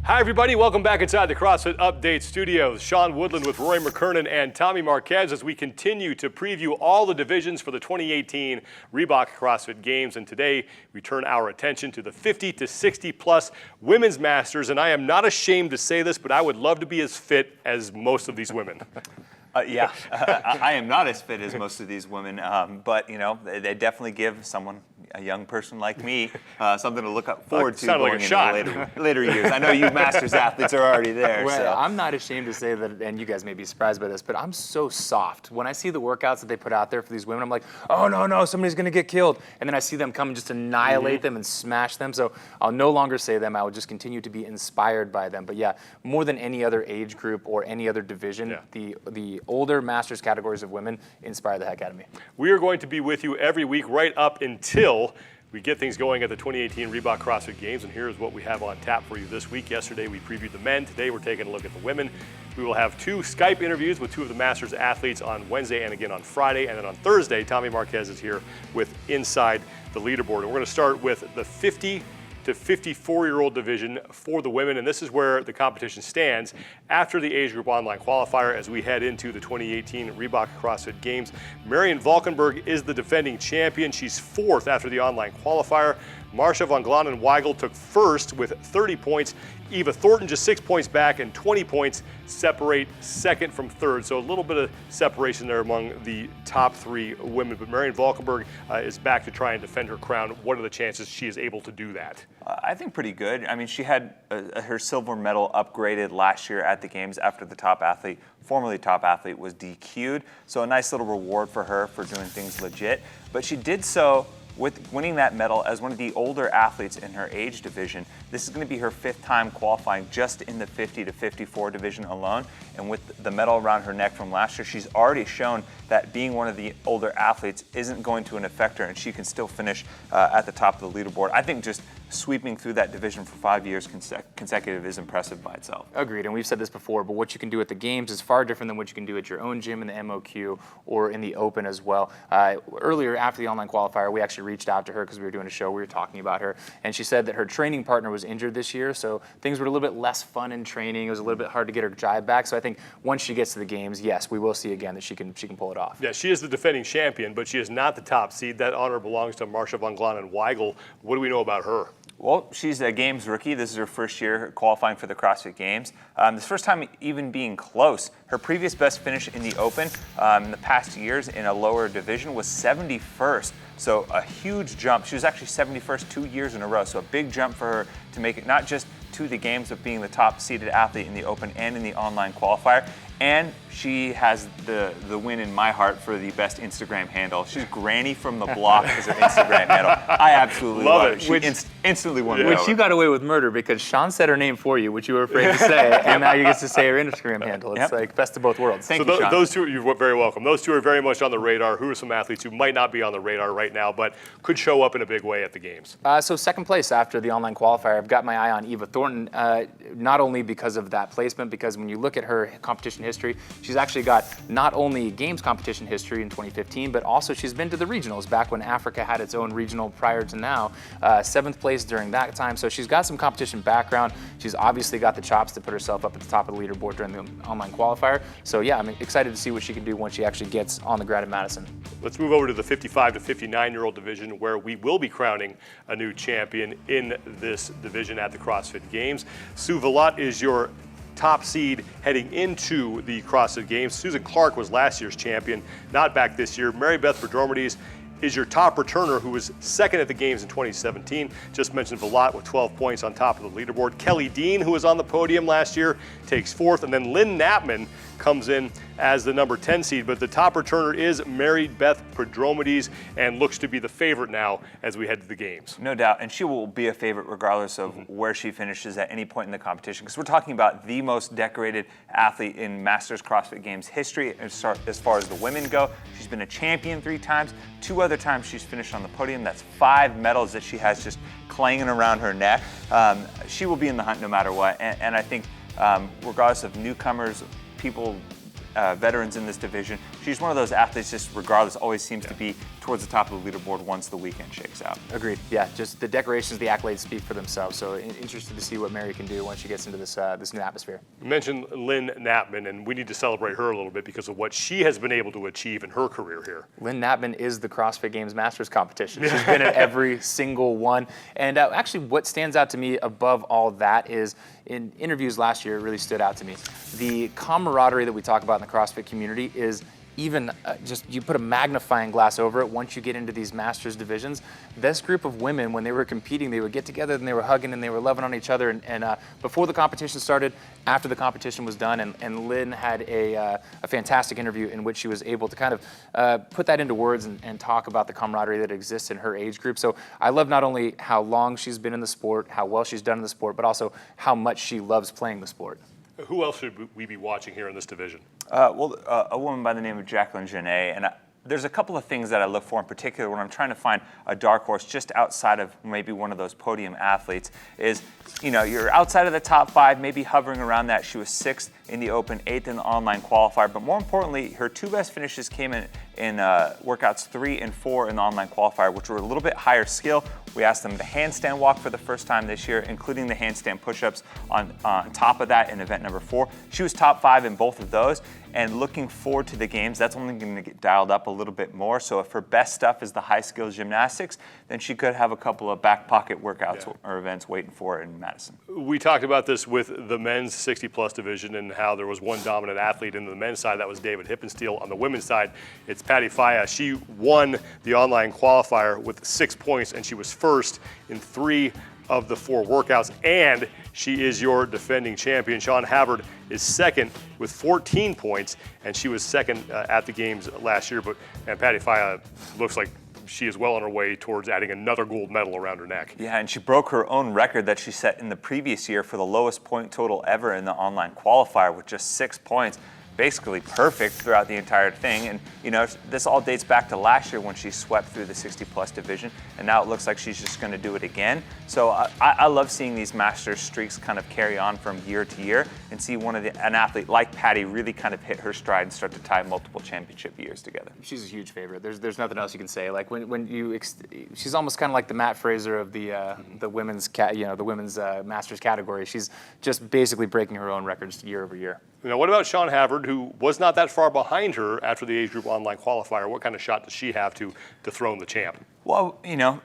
Hi, everybody. Welcome back inside the CrossFit Update Studios. Sean Woodland with Rory McKernan and Tommy Marquez as we continue to preview all the divisions for the 2018 Reebok CrossFit Games. And today we turn our attention to the 50 to 60 plus women's masters. And I am not ashamed to say this, but I would love to be as fit as most of these women. I am not as fit as most of these women, but you know, they definitely give a young person like me, something to look forward to going like a into later years. I know you Masters athletes are already there. Well, so. I'm not ashamed to say that, and you guys may be surprised by this, but I'm so soft. When I see the workouts that they put out there for these women, I'm like, oh no, somebody's gonna get killed. And then I see them come and just annihilate them and smash them. So I'll no longer say them. I will just continue to be inspired by them. But yeah, more than any other age group or any other division, the older Masters categories of women inspire the heck out of me. We are going to be with you every week right up until we get things going at the 2018 Reebok CrossFit Games, and here's what we have on tap for you this week. Yesterday we previewed the men. Today we're taking a look at the women. We will have 2 Skype interviews with 2 of the Masters athletes on Wednesday and again on Friday. And then on Thursday, Tommy Marquez is here with Inside the Leaderboard. And we're going to start with the 50 to 54-year-old division for the women, and this is where the competition stands after the age group online qualifier as we head into the 2018 Reebok CrossFit Games. Marion Valkenburg is the defending champion. She's 4th after the online qualifier. Marcia von Weigel took 1st with 30 points. Eva Thornton just 6 points back, and 20 points separate 2nd from 3rd. So a little bit of separation there among the top 3 women. But Marion Valkenburg is back to try and defend her crown. What are the chances she is able to do that? I think pretty good. I mean, she had her silver medal upgraded last year at the games after the formerly top athlete, was DQ'd. So a nice little reward for her for doing things legit. But she did so with winning that medal as one of the older athletes in her age division. This is going to be her 5th time qualifying just in the 50 to 54 division alone. And with the medal around her neck from last year, she's already shown that being one of the older athletes isn't going to affect her, and she can still finish at the top of the leaderboard. I think just sweeping through that division for 5 years consecutive is impressive by itself. Agreed, and we've said this before, but what you can do at the games is far different than what you can do at your own gym in the MOQ or in the Open as well. Earlier, after the online qualifier, we actually reached out to her because we were doing a show, we were talking about her, and she said that her training partner was injured this year, so things were a little bit less fun in training. It was a little bit hard to get her jive back, so I think once she gets to the games, yes, we will see again that she can pull it off. Yeah, she is the defending champion, but she is not the top seed. That honor belongs to Marcia von Weigel. What do we know about her? Well, she's a Games rookie. This is her first year qualifying for the CrossFit Games. This first time even being close. Her previous best finish in the Open in the past years in a lower division was 71st. So a huge jump. She was actually 71st 2 years in a row. So a big jump for her to make it not just to the games, but being the top seeded athlete in the Open and in the online qualifier. And she has the win in my heart for the best Instagram handle. She's Granny from the Block as her Instagram handle. I absolutely love it. She instantly won me Which over. you got away with murder because Sean said her name for you, which you were afraid to say, and now you get to say her Instagram handle. It's like best of both worlds. Thank you, Sean. Those 2, you're very welcome. Those 2 are very much on the radar. Who are some athletes who might not be on the radar right now, but could show up in a big way at the games? So 2nd place after the online qualifier, I've got my eye on Eva Thornton, not only because of that placement, because when you look at her competition history, she's actually got not only games competition history in 2015, but also she's been to the regionals back when Africa had its own regional prior to now. 7th place during that time. So she's got some competition background. She's obviously got the chops to put herself up at the top of the leaderboard during the online qualifier. So yeah, I'm excited to see what she can do once she actually gets on the ground at Madison. Let's move over to the 55 to 59-year-old division where we will be crowning a new champion in this division at the CrossFit Games. Sue Villot is your top seed heading into the CrossFit Games. Susan Clark was last year's champion, not back this year. Beth Prodromides is your top returner, who was 2nd at the games in 2017. Just mentioned Villot with 12 points on top of the leaderboard. Kelly Dean, who was on the podium last year, takes 4th. And then Lynn Knappman comes in as the number 10 seed. But the top returner is Beth Prodromides and looks to be the favorite now as we head to the games. No doubt. And she will be a favorite regardless of where she finishes at any point in the competition. Because we're talking about the most decorated athlete in Masters CrossFit Games history as far as the women go. She's been a champion 3 times. 2 other times she's finished on the podium. That's 5 medals that she has just clanging around her neck. She will be in the hunt no matter what. And I think regardless of newcomers, people veterans in this division. She's one of those athletes, just regardless, always seems to be towards the top of the leaderboard once the weekend shakes out. Agreed. Yeah, just the decorations, the accolades speak for themselves. So interested to see what Mary can do once she gets into this this new atmosphere. You mentioned Lynn Knappman, and we need to celebrate her a little bit because of what she has been able to achieve in her career here. Lynn Knappman is the CrossFit Games Masters competition. She's been at every single one. And actually what stands out to me above all that is in interviews last year, it really stood out to me. The camaraderie that we talk about in the CrossFit community is even just you put a magnifying glass over it once you get into these masters divisions. This group of women, when they were competing, they would get together and they were hugging and they were loving on each other. And before the competition started, after the competition was done, and Lynn had a fantastic interview in which she was able to kind of put that into words and talk about the camaraderie that exists in her age group. So I love not only how long she's been in the sport, how well she's done in the sport, but also how much she loves playing the sport. Who else should we be watching here in this division? A woman by the name of Jacqueline Genet, and there's a couple of things that I look for in particular when I'm trying to find a dark horse just outside of maybe one of those podium athletes is, you're outside of the top 5, maybe hovering around that. She was 6th in the open, 8th in the online qualifier, but more importantly, her 2 best finishes came in workouts 3 and 4 in the online qualifier, which were a little bit higher skill. We asked them to handstand walk for the first time this year, including the handstand push-ups on top of that in event number 4. She was top 5 in both of those, and looking forward to the games, that's only going to get dialed up a little bit more. So if her best stuff is the high-skill gymnastics, then she could have a couple of back pocket workouts or events waiting for her in Madison. We talked about this with the men's 60-plus division and how there was one dominant athlete in the men's side. That was David Hippensteel. On the women's side, it's Patty Failla. She won the online qualifier with 6 points, and she was first in 3 of the 4 workouts, and she is your defending champion. Sean Havard is second with 14 points, and she was second at the games last year. And Patty Failla looks like she is well on her way towards adding another gold medal around her neck. Yeah, and she broke her own record that she set in the previous year for the lowest point total ever in the online qualifier with just 6 points. Basically perfect throughout the entire thing. And this all dates back to last year when she swept through the 60-plus division, and now it looks like she's just going to do it again. So I love seeing these Masters streaks kind of carry on from year to year and see an athlete like Patty really kind of hit her stride and start to tie multiple championship years together. She's a huge favorite. There's nothing else you can say. Like she's almost kind of like the Matt Fraser of the women's Masters category. She's just basically breaking her own records year over year. Now, what about Sean Havard, who was not that far behind her after the age group online qualifier? What kind of shot does she have to dethrone the champ? Well,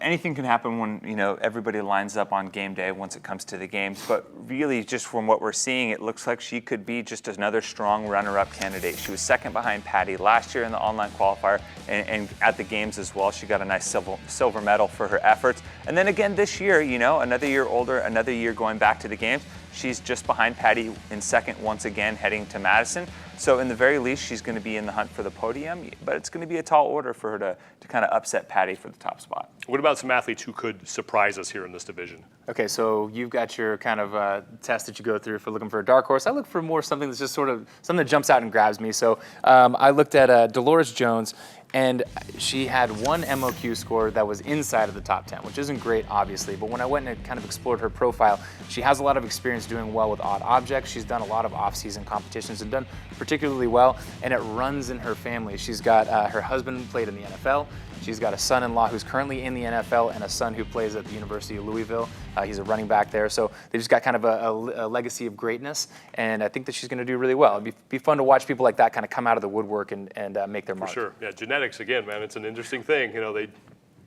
anything can happen when, everybody lines up on game day once it comes to the games. But really, just from what we're seeing, it looks like she could be just another strong runner-up candidate. She was second behind Patty last year in the online qualifier and at the games as well. She got a nice silver medal for her efforts. And then again this year, another year older, another year going back to the games. She's just behind Patty in second once again, heading to Madison. So in the very least, she's going to be in the hunt for the podium, but it's going to be a tall order for her to kind of upset Patty for the top spot. What about some athletes who could surprise us here in this division? Okay, so you've got your kind of test that you go through for looking for a dark horse. I look for more something that's just sort of something that jumps out and grabs me. So I looked at Dolores Jones, and she had one MOQ score that was inside of the top 10, which isn't great, obviously. But when I went and kind of explored her profile, she has a lot of experience doing well with odd objects. She's done a lot of off-season competitions and done particularly well, and it runs in her family. She's got her husband played in the NFL. She's got a son-in-law who's currently in the NFL and a son who plays at the University of Louisville. He's a running back there. So they just got kind of a legacy of greatness, and I think that she's going to do really well. It'd be fun to watch people like that kind of come out of the woodwork and make their mark. For sure. Yeah, genetics, again, man, it's an interesting thing.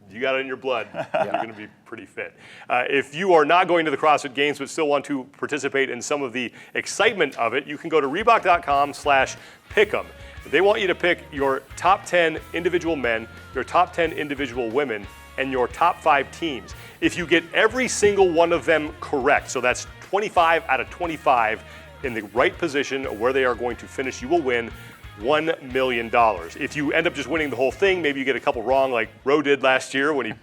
You got it in your blood. You're going to be pretty fit. If you are not going to the CrossFit Games but still want to participate in some of the excitement of it, you can go to Reebok.com/pick'em. They want you to pick your top 10 individual men, your top 10 individual women, and your top 5 teams. If you get every single one of them correct, so that's 25 out of 25 in the right position of where they are going to finish, you will win $1 million. If you end up just winning the whole thing, maybe you get a couple wrong like Roe did last year when he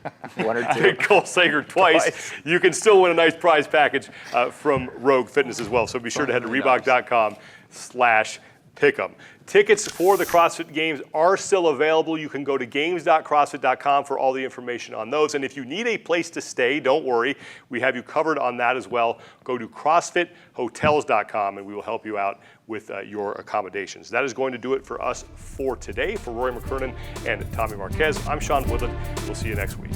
did Cole Sager twice, you can still win a nice prize package from Rogue Fitness as well. So be sure to head to Reebok.com/pick'em. Tickets for the CrossFit Games are still available. You can go to games.crossfit.com for all the information on those. And if you need a place to stay, don't worry. We have you covered on that as well. Go to crossfithotels.com and we will help you out with your accommodations. That is going to do it for us for today. For Rory McKernan and Tommy Marquez, I'm Sean Woodland. We'll see you next week.